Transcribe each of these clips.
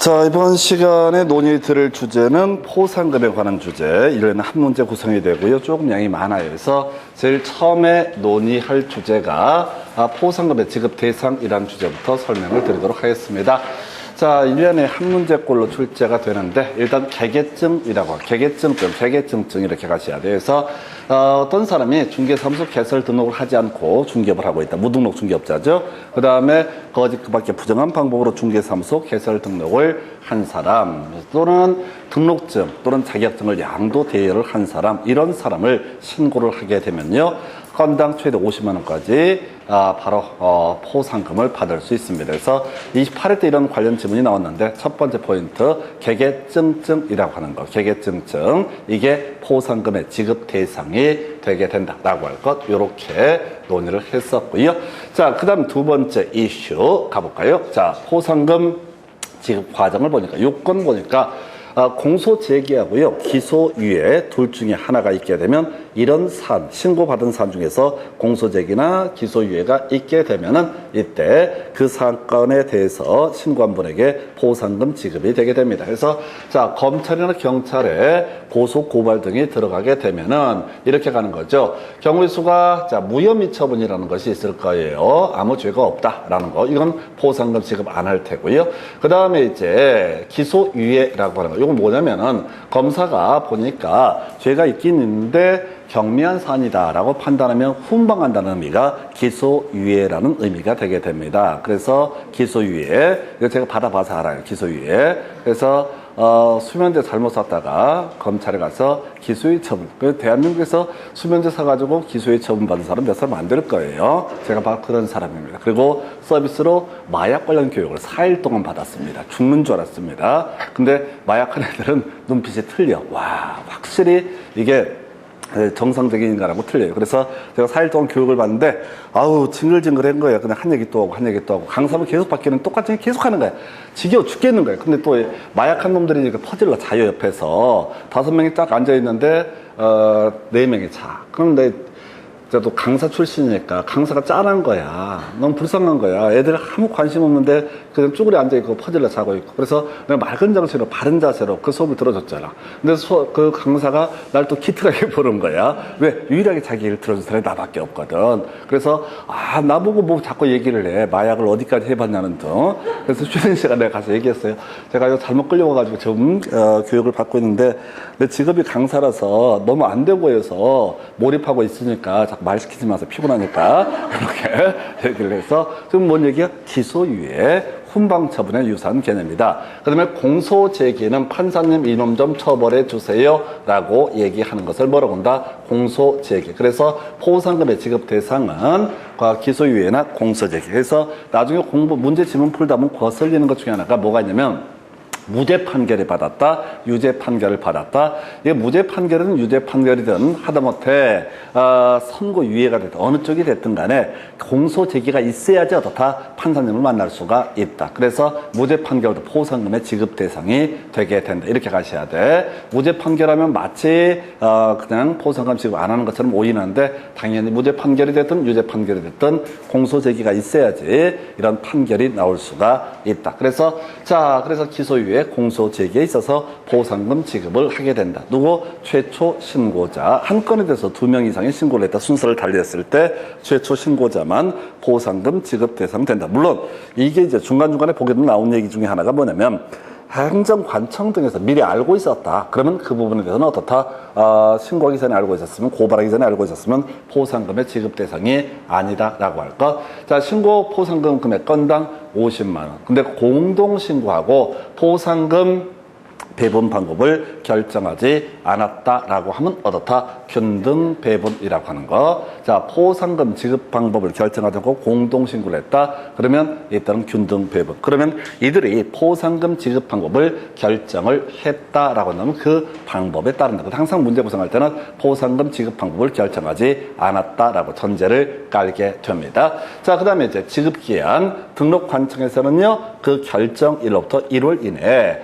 자, 이번 시간에 논의 들을 주제는 포상금에 관한 주제. 이번에는 한 문제 구성이 되고요. 조금 양이 많아요. 그래서 제일 처음에 논의할 주제가 포상금의 지급 대상이라는 주제부터 설명을 드리도록 하겠습니다. 자, 1년에 한 문제꼴로 출제가 되는데, 일단 개개증이라고, 개개증증 이렇게 가셔야 돼요. 그래서, 어떤 사람이 중개사무소 개설 등록을 하지 않고 중개업을 하고 있다. 무등록 중개업자죠. 그 다음에 그 밖에 부정한 방법으로 중개사무소 개설 등록을 한 사람, 또는 등록증 또는 자격증을 양도 대여를 한 사람, 이런 사람을 신고를 하게 되면요, 건당 최대 50만 원까지 바로 포상금을 받을 수 있습니다. 그래서 28회 때 이런 관련 질문이 나왔는데, 첫 번째 포인트 개개증증이라고 하는 거, 개개증증, 이게 포상금의 지급 대상이 되게 된다라고 할 것, 이렇게 논의를 했었고요. 자, 그 다음 두 번째 이슈 가볼까요? 자, 포상금 지급 과정을 보니까, 요건 보니까 공소 제기하고요, 기소유예 둘 중에 하나가 있게 되면, 이런 사안, 신고받은 사안 중에서 공소 제기나 기소유예가 있게 되면은 이때 그 사건에 대해서 신고한 분에게 포상금 지급이 되게 됩니다. 그래서 자, 검찰이나 경찰에 고소 고발 등이 들어가게 되면은 이렇게 가는 거죠. 경우의 수가 자, 무혐의 처분이라는 것이 있을 거예요. 아무 죄가 없다라는 거. 이건 포상금 지급 안 할 테고요. 그 다음에 이제 기소유예라고 하는 거. 이건 뭐냐면은 검사가 보니까 죄가 있긴 있는데 경미한 사안이다라고 판단하면 훈방한다는 의미가 기소유예라는 의미가 되게 됩니다. 그래서 기소유예, 이거 제가 받아봐서 알아요. 기소유예. 그래서 수면제 잘못 샀다가 검찰에 가서 기소유예 처분. 대한민국에서 수면제 사가지고 기소유예 처분 받은 사람 몇 사람 안 될 거예요. 제가 바로 그런 사람입니다. 그리고 서비스로 마약 관련 교육을 4일 동안 받았습니다. 죽는 줄 알았습니다. 근데 마약하는 애들은 눈빛이 틀려. 와, 확실히 이게 정상적인 인간하고 틀려요. 그래서 제가 4일 동안 교육을 받는데, 아우, 징글징글한 거예요. 그냥 한 얘기 또 하고, 한 얘기 또 하고. 강사도 계속 바뀌는 똑같은 얘기 계속 하는 거예요. 지겨워 죽겠는 거예요. 근데 또 마약한 놈들이 퍼질러 자요, 옆에서. 5명이 딱 앉아있는데, 4명이 자. 그럼 또 강사 출신이니까 강사가 짠한 거야. 너무 불쌍한 거야. 애들 아무 관심 없는데 그냥 쭈그려 앉아있고 퍼질러 자고 있고. 그래서 내가 맑은 정신으로 바른 자세로 그 수업을 들어줬잖아. 근데 그 강사가 날 또 기특하게 보는 거야. 왜? 유일하게 자기 얘기를 들어준 사람이 나밖에 없거든. 그래서 나보고 뭐 자꾸 얘기를 해. 마약을 어디까지 해봤냐는 등. 그래서 쉬는 시간에 내가 가서 얘기했어요. 제가 이거 잘못 끌려와가지고 지금 교육을 받고 있는데 내 직업이 강사라서 너무 안 되고 해서 몰입하고 있으니까 자꾸 말 시키지 마세요. 피곤하니까. 그렇게 얘기를 해서 지금 뭔 얘기야? 기소유예, 훈방처분에 유사한 개념이다. 그 다음에 공소제기는 판사님 이놈 좀 처벌해 주세요 라고 얘기하는 것을 뭐라고 한다? 공소제기. 그래서 포상금의 지급 대상은 기소유예나 공소제기. 그래서 나중에 문제 지문 풀다 보면 거슬리는 것 중에 하나가 뭐가 있냐면, 무죄 판결을 받았다, 유죄 판결을 받았다. 이게 무죄 판결이든 유죄 판결이든 하다못해 선고유예가 됐든 어느 쪽이 됐든 간에 공소 제기가 있어야지 어떻다? 판사님을 만날 수가 있다. 그래서 무죄 판결도 포상금의 지급 대상이 되게 된다. 이렇게 가셔야 돼. 무죄 판결하면 마치 그냥 포상금 지급 안 하는 것처럼 오인하는데, 당연히 무죄 판결이 됐든 유죄 판결이 됐든 공소 제기가 있어야지 이런 판결이 나올 수가 있다. 그래서 기소유예, 공소 제기에 있어서 포상금 지급을 하게 된다. 누구? 최초 신고자. 한 건에 대해서 2명 이상의 신고를 했다. 순서를 달리했을 때 최초 신고자만 포상금 지급 대상 된다. 물론 이게 이제 중간중간에 보게도 나온 얘기 중에 하나가 뭐냐면, 행정관청 등에서 미리 알고 있었다. 그러면 그 부분에 대해서는 어떻다? 신고하기 전에 알고 있었으면, 고발하기 전에 알고 있었으면 포상금의 지급 대상이 아니다라고 할 것. 자, 신고 포상금 금액 건당 50만 원. 근데 공동신고하고 포상금 배분 방법을 결정하지 않았다라고 하면 어떻다? 균등 배분이라고 하는 거. 자, 포상금 지급 방법을 결정하지 않고 공동신고를 했다. 그러면 이때는 균등 배분. 그러면 이들이 포상금 지급 방법을 결정을 했다라고 한다면 그 방법에 따른다. 항상 문제 구성할 때는 포상금 지급 방법을 결정하지 않았다라고 전제를 깔게 됩니다. 자, 그 다음에 이제 지급기한 등록관청에서는요, 그 결정일로부터 1월 이내에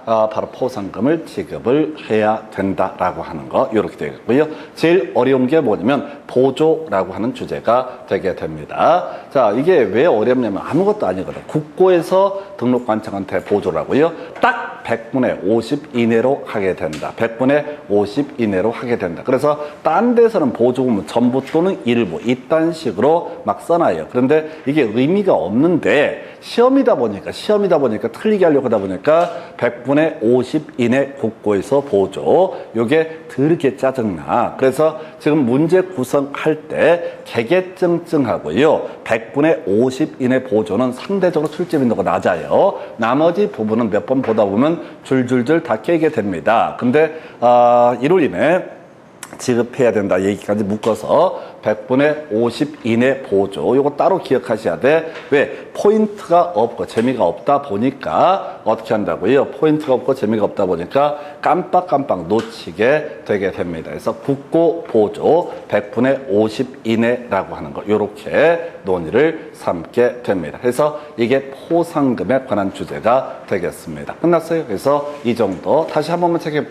바로 포상금을 지급을 해야 된다라고 하는 거 이렇게 되겠고요. 제일 어려운 게 뭐냐면 보조라고 하는 주제가 되게 됩니다. 자, 이게 왜 어렵냐면 아무것도 아니거든. 국고에서 등록관청한테 보조라고요. 딱 100분의 50 이내로 하게 된다. 100분의 50 이내로 하게 된다. 그래서 딴 데서는 보조금은 전부 또는 일부 이딴 식으로 막 써놔요. 그런데 이게 의미가 없는데 시험이다 보니까 틀리게 하려고 하다 보니까 100분의 50 이내 국고에서 보조 요게 더럽게 짜증나. 그래서 지금 문제 구성할 때 개개증증하고요 100분의 50 이내 보조는 상대적으로 출제 빈도가 낮아요. 나머지 부분은 몇 번 보다 보면 줄줄줄 다 깨게 됩니다. 근데 1월 이내 지급해야 된다 얘기까지 묶어서 100분의 50 이내 보조 요거 따로 기억하셔야 돼. 왜? 포인트가 없고 재미가 없다 보니까 어떻게 한다고요? 포인트가 없고 재미가 없다 보니까 깜빡깜빡 놓치게 되게 됩니다. 그래서 국고 보조 100분의 50 이내라고 하는 거 요렇게 논의를 삼게 됩니다. 그래서 이게 포상금에 관한 주제가 되겠습니다. 끝났어요. 그래서 이 정도 다시 한 번만 체크해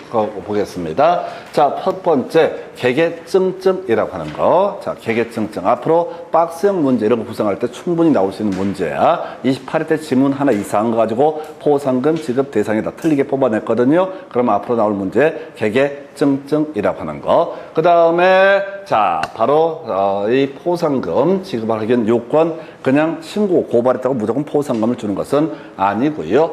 보겠습니다. 자, 첫 번째 개개증증이라고 하는 거. 자, 개개증증. 앞으로 박스형 문제 이런 거 구성할 때 충분히 나올 수 있는 문제야. 28회 때 지문 하나 이상한 거 가지고 포상금 지급 대상에다 틀리게 뽑아냈거든요. 그럼 앞으로 나올 문제 개개증증이라고 하는 거. 그 다음에 자, 바로 이 포상금 지급하기 위한 요건 그냥 신고 고발했다고 무조건 포상금을 주는 것은 아니고요.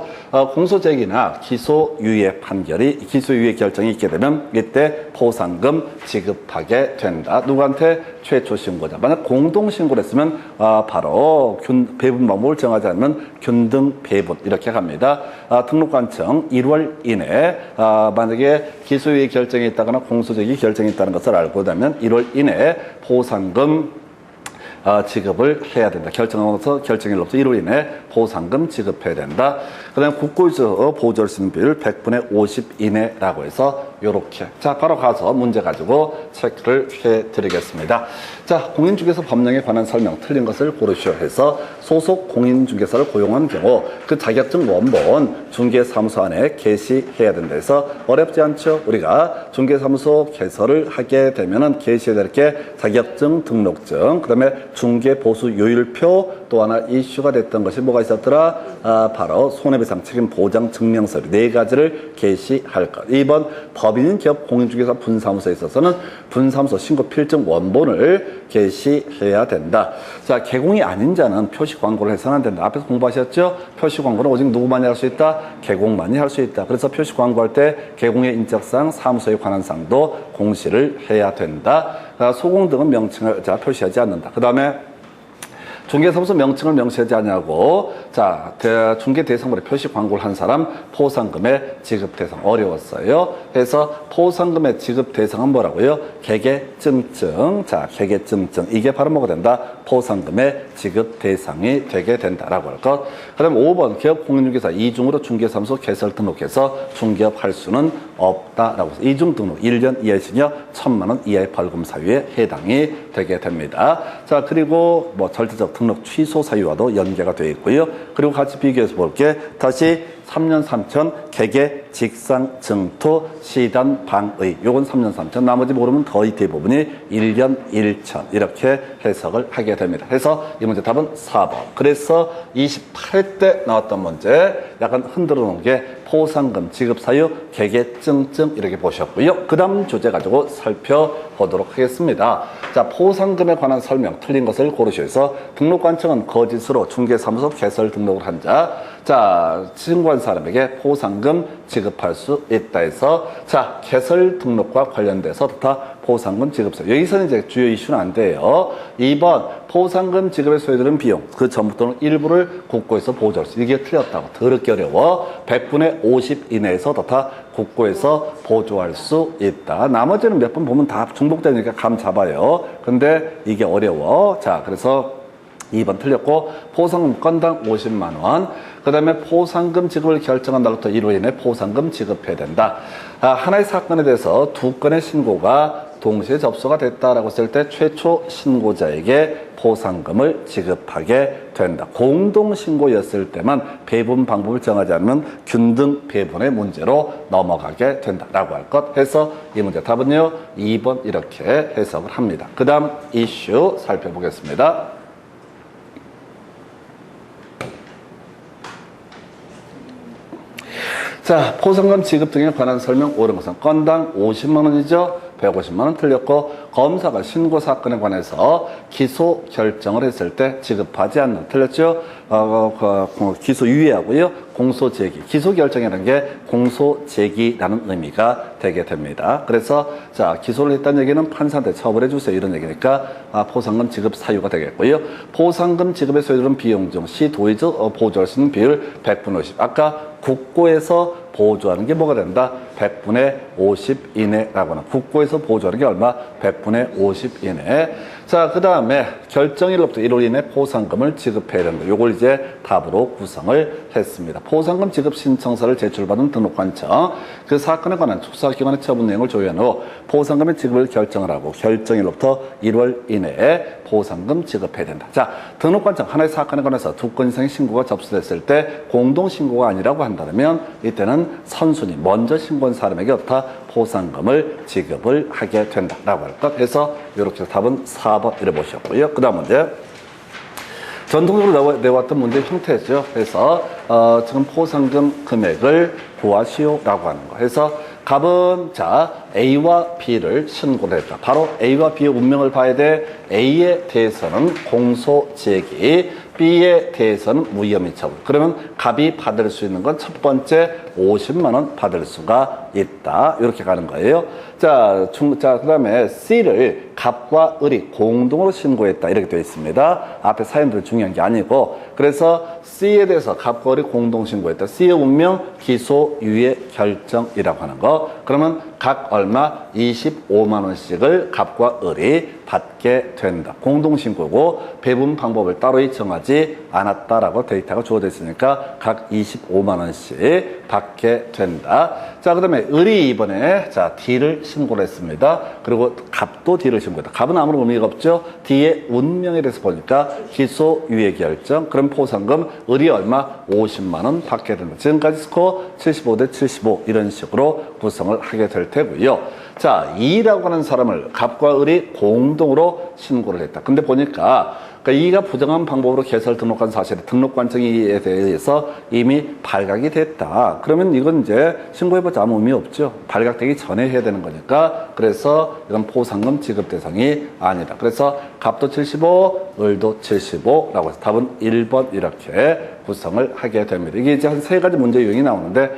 공소제기나 기소유예 판결이 기소유예 결정이 있게 되면 이때 포상금 지급하게 된다. 누구한테? 최초 신고자. 만약 공동 신고를 했으면 바로 배분 방법을 정하지 않으면 균등 배분 이렇게 갑니다. 등록관청 1월 이내 만약에 기소유예 결정이 있다거나 공소제기 결정이 있다는 것을 알고 나면 1월 이내에 포상금 지급을 해야 된다. 결정일로부터 1월 이내에 포상금 지급해야 된다. 그 다음에 국고에서 보조할 수 있는 비율 100분의 50 이내라고 해서 요렇게. 자, 바로 가서 문제 가지고 체크를 해드리겠습니다. 자, 공인중개사 법령에 관한 설명 틀린 것을 고르시오 해서 소속 공인중개사를 고용한 경우 그 자격증 원본 중개사무소 안에 게시해야 된다 해서 어렵지 않죠? 우리가 중개사무소 개설을 하게 되면은 게시해야 될 게 자격증 등록증, 그 다음에 중개보수 요율표, 또 하나 이슈가 됐던 것이 뭐가 있었더라? 바로 손해배상 책임 보장 증명서류 4가지를 게시할 것. 2번 법인인 기업 공인중개사 분사무소에 있어서는 분사무소 신고 필증 원본을 게시해야 된다. 자, 개공이 아닌 자는 표시 광고를 해서는 안 된다. 앞에서 공부하셨죠? 표시 광고는 오직 누구만이 할 수 있다? 개공만이 할 수 있다. 그래서 표시 광고할 때 개공의 인적사항, 사무소에 관한 사항도 공시를 해야 된다. 소공 등은 명칭을 표시하지 않는다. 그 다음에 중개사무소 명칭을 명시하지 않냐고. 자, 중개 대상물에 표시 광고를 한 사람 포상금의 지급 대상 어려웠어요. 그래서 포상금의 지급 대상은 뭐라고요? 개개증증. 자, 개개증증. 이게 바로 뭐가 된다? 포상금의 지급 대상이 되게 된다라고 할 것. 그 다음에 5번 기업 공인중개사 이중으로 중개사무소 개설 등록해서 중개업할 수는 없다라고 해서 이중 등록 1년 이하의 징역 1,000만 원 이하의 벌금 사유에 해당이 되게 됩니다. 자, 그리고 뭐 절대적 등록 취소 사유와도 연계가 되어 있고요. 그리고 같이 비교해서 볼게. 다시 3년 3천 개개 직상 증토 시단 방의 요건 3년 3천 나머지 모르면 거의 대부분이 1년 1천 이렇게 해석을 하게 됩니다. 그래서 이 문제 답은 4번. 그래서 28회 때 나왔던 문제 약간 흔들어 놓은 게 포상금 지급 사유 개개증증 이렇게 보셨고요. 그 다음 주제 가지고 살펴보도록 하겠습니다. 자, 포상금에 관한 설명 틀린 것을 고르셔서 등록관청은 거짓으로 중개사무소 개설 등록을 한 자. 자, 신고한 사람에게 포상금 지급할 수 있다 해서 자, 개설 등록과 관련돼서 다 포상금 지급서. 여기서는 이제 주요 이슈는 안 돼요. 2번 포상금 지급에 소요되는 비용 그 전부터는 일부를 국고에서 보조할 수. 이게 틀렸다고. 더럽게 어려워. 100분의 50 이내에서 다 국고에서 보조할 수 있다. 나머지는 몇 번 보면 다 중복되니까 감 잡아요. 근데 이게 어려워. 자, 그래서 2번 틀렸고 포상금 건당 50만 원. 그 다음에 포상금 지급을 결정한 날부터 1월 이내 포상금 지급해야 된다. 하나의 사건에 대해서 2건의 신고가 동시에 접수가 됐다라고 했을 때 최초 신고자에게 포상금을 지급하게 된다. 공동신고였을 때만 배분 방법을 정하지 않으면 균등 배분의 문제로 넘어가게 된다라고 할 것 해서 이 문제 답은요 2번 이렇게 해석을 합니다. 그 다음 이슈 살펴보겠습니다. 자, 포상금 지급 등에 관한 설명 옳은 것은 건당 50만 원이죠. 150만 원 틀렸고 검사가 신고 사건에 관해서 기소 결정을 했을 때 지급하지 않는 틀렸죠. 기소 유예하고요. 공소 제기. 기소 결정이라는 게 공소 제기라는 의미가 되게 됩니다. 그래서 자, 기소를 했다는 얘기는 판사한테 처벌해 주세요 이런 얘기니까 포상금 지급 사유가 되겠고요. 포상금 지급의 소요되는 비용 중 시 도의적 보조할 수 있는 비율 100분의 50. 아까 국고에서 보조하는 게 뭐가 된다? 100분의 50 이내라고 하는 국고에서 보조하는 게 얼마? 100분의 50 이내. 자, 그 다음에 결정일로부터 1월 이내 포상금을 지급해야 된다. 요걸 이제 답으로 구성을 했습니다. 포상금 지급 신청서를 제출받은 등록관청 그 사건에 관한 수사기관의 처분 내용을 조회한 후 포상금의 지급을 결정을 하고 결정일로부터 1월 이내에 포상금 지급해야 된다. 자, 등록관청 하나의 사건에 관해서 2건 이상의 신고가 접수됐을 때 공동신고가 아니라고 한다면 이때는 선순위 먼저 신고한 사람에게 어떻다 포상금을 지급을 하게 된다라고 할 것 해서 이렇게 해서 답은 4번 이래 보셨고요. 그 다음 문제 전통적으로 내왔던 문제 형태죠. 그래서 지금 포상금 금액을 구하시오라고 하는 거 해서 갑은 자 A와 B를 신고를 했다. 바로 A와 B의 운명을 봐야 돼. A에 대해서는 공소 제기, B에 대해서는 무혐의 처분. 그러면 갑이 받을 수 있는 건 첫 번째 50만 원 받을 수가 있다. 이렇게 가는 거예요. 자, 그 다음에 C를 갑과 을이 공동으로 신고했다. 이렇게 되어 있습니다. 앞에 사연들 중요한 게 아니고. 그래서 C에 대해서 갑과 을이 공동 신고했다. C의 운명 기소유예 결정이라고 하는 거. 그러면 각 얼마 25만 원씩을 갑과 을이 받게 된다. 공동신고고 배분 방법을 따로 정하지 않았다라고 데이터가 주어져 있으니까 각 25만 원씩 받게 된다. 자, 그 다음에 을이 이번에 자 D를 신고를 했습니다. 그리고 갑도 D를 신고했다. 갑은 아무런 의미가 없죠. D의 운명에 대해서 보니까 기소유예 결정. 그럼 포상금 을이 얼마 50만 원 받게 된다. 지금까지 스코어 75대 75 이런 식으로 구성을 하게 될 테고요. 자, E라고 하는 사람을 갑과 을이 공동으로 신고를 했다. 근데 보니까 E가 부정한 방법으로 개설 등록한 사실에 등록관청에 대해서 이미 발각이 됐다. 그러면 이건 이제 신고해보자 아무 의미 없죠. 발각되기 전에 해야 되는 거니까. 그래서 이건 포상금 지급 대상이 아니다. 그래서 갑도 75, 을도 75라고 해서 답은 1번 이렇게 구성을 하게 됩니다. 이게 이제 한 3가지 문제 유형이 나오는데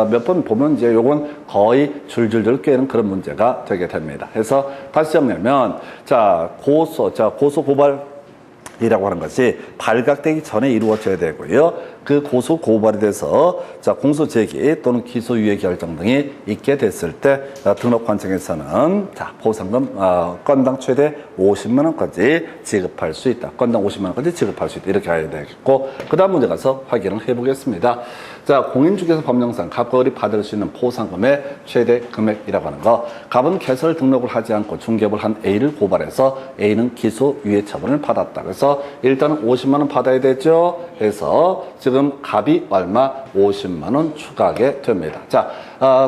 몇 번 보면 이제 요건 거의 줄줄줄 꿰는 그런 문제가 되게 됩니다. 그래서 다시 정리하면 자, 고소 고발 이라고 하는 것이 발각되기 전에 이루어져야 되고요. 그 고소 고발이 돼서 자 공소 제기 또는 기소유예 결정 등이 있게 됐을 때 등록관청에서는 자 포상금 건당 최대 50만 원까지 지급할 수 있다. 건당 50만 원까지 지급할 수 있다. 이렇게 해야 되겠고 그 다음 문제 가서 확인을 해보겠습니다. 자, 공인중개사 법령상 갑과 을이 받을 수 있는 포상금의 최대 금액이라고 하는 거. 갑은 개설 등록을 하지 않고 중개업을 한 A를 고발해서 A는 기소유예 처분을 받았다. 그래서 일단은 50만 원 받아야 되죠. 그래서 지금 갑이 얼마? 50만 원 추가하게 됩니다. 자,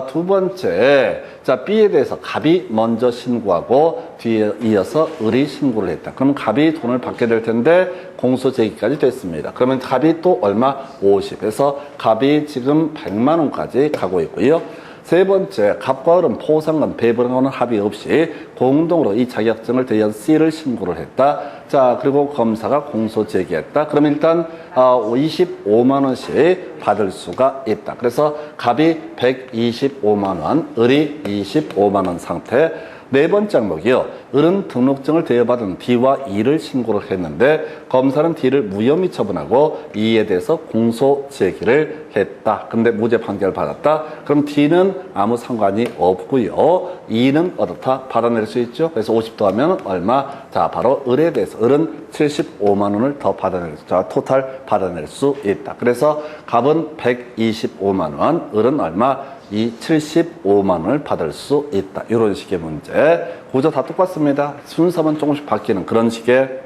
두 번째. 자, B에 대해서 갑이 먼저 신고하고 뒤에 이어서 을이 신고를 했다. 그럼 갑이 돈을 받게 될 텐데 공소 제기까지 됐습니다. 그러면 갑이 또 얼마? 50. 해서 갑이 지금 100만 원까지 가고 있고요. 세 번째, 갑과 을은 포상금 배분하는 합의 없이 공동으로 이 자격증을 대한 C를 신고를 했다. 자, 그리고 검사가 공소 제기했다. 그럼 일단 25만 원씩 받을 수가 있다. 그래서 갑이 125만 원, 을이 25만 원 상태. 네 번째 항목이요. 을은 등록증을 대여받은 D와 E를 신고를 했는데 검사는 D를 무혐의 처분하고 E에 대해서 공소 제기를 했다. 근데 무죄 판결을 받았다. 그럼 D는 아무 상관이 없고요. E는 어떻다? 받아낼 수 있죠. 그래서 50 더하면 얼마? 자, 바로 을에 대해서 을은 75만 원을 더 받아낼 수, 자, 토탈 받아낼 수 있다. 그래서 갑은 125만 원, 을은 얼마? 이 75만 원을 받을 수 있다. 이런 식의 문제. 구조 다 똑같습니다. 순서만 조금씩 바뀌는 그런 식의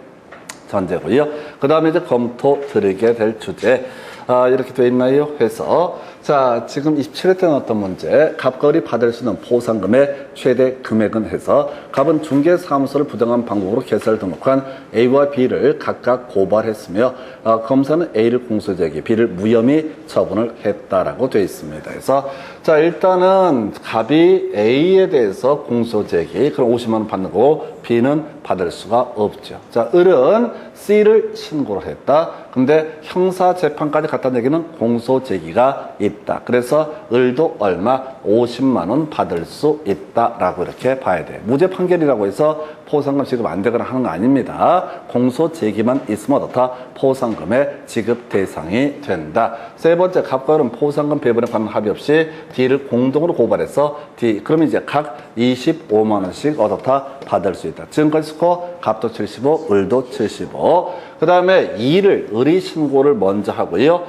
전제고요. 그 다음에 이제 검토 드리게 될 주제. 이렇게 돼 있나요? 해서 자, 지금 27회 때 나왔던 문제, 갑과 을이 받을 수 있는 포상금의 최대 금액은 해서 갑은 중개사무소를 부정한 방법으로 계좌를 등록한 A와 B를 각각 고발했으며 검사는 A를 공소제기, B를 무혐의 처분을 했다라고 되어 있습니다. 그래서 자, 일단은 갑이 A에 대해서 공소제기, 그럼 50만 원 받는 거고 B는 받을 수가 없죠. 자, 을은 C를 신고를 했다. 근데 형사재판까지 갔다는 얘기는 공소제기가 있다. 그래서 을도 얼마? 50만 원 받을 수 있다라고 이렇게 봐야 돼요. 무죄 판결이라고 해서 포상금 지급 안 되거나 하는 거 아닙니다. 공소제기만 있으면 어떻다? 포상금의 지급 대상이 된다. 세 번째, 갑과 을은 포상금 배분에 관한 합의 없이 D를 공동으로 고발해서 D, 그러면 이제 각 25만 원씩 어떻다? 받을 수 있다. 지금까지 스코어 갑도 75, 을도 75. 그 다음에 E를 을이 신고를 먼저 하고요.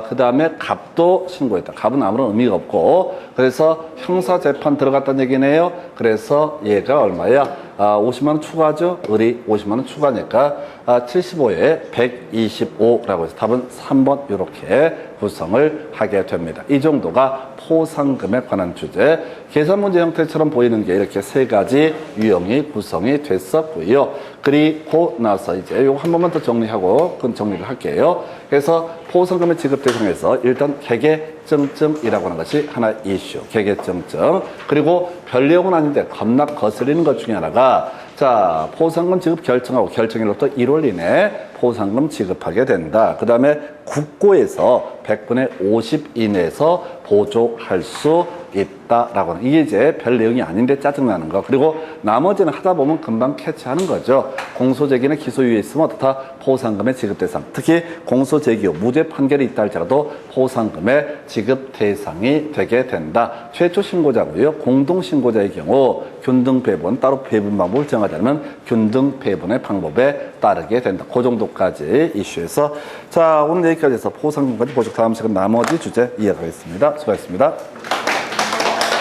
그 다음에 갑도 신고했다. 갑은 아무런 의미가 없고, 그래서 형사재판 들어갔다는 얘기네요. 그래서 얘가 얼마야? 50만 원 추가죠. 을이 50만 원 추가니까 75에 125라고 해서 답은 3번 이렇게 구성을 하게 됩니다. 이 정도가 포상금에 관한 주제. 계산 문제 형태처럼 보이는 게 이렇게 세 가지 유형이 구성이 됐었고요. 그리고 나서 이제 이거 한 번만 더 정리하고 그건 정리를 할게요. 그래서 포상금의 지급 대상에서 일단 개개증증이라고 하는 것이 하나 이슈. 개개증증. 그리고 별 내용은 아닌데 겁나 거슬리는 것 중에 하나가 자, 포상금 지급 결정하고 결정일로부터 1월 이내에 포상금 지급하게 된다. 그 다음에 국고에서 100분의 50 이내에서 보조할 수 있다라고 하는, 이게 이제 별 내용이 아닌데 짜증나는 거. 그리고 나머지는 하다 보면 금방 캐치하는 거죠. 공소제기는 기소유예 있으면 어떻다? 포상금의 지급 대상. 특히 공소제기 후 무죄 판결이 있다 할지라도 포상금의 지급 대상이 되게 된다. 최초 신고자고요. 공동 신고자의 경우 균등 배분, 따로 배분 방법을 정하자면 균등 배분의 방법에 따르게 된다. 그 정도까지 이슈에서 자, 오늘 여기까지 해서 포상금까지 보죠. 다음 시간 나머지 주제 이어가겠습니다. 수고하셨습니다.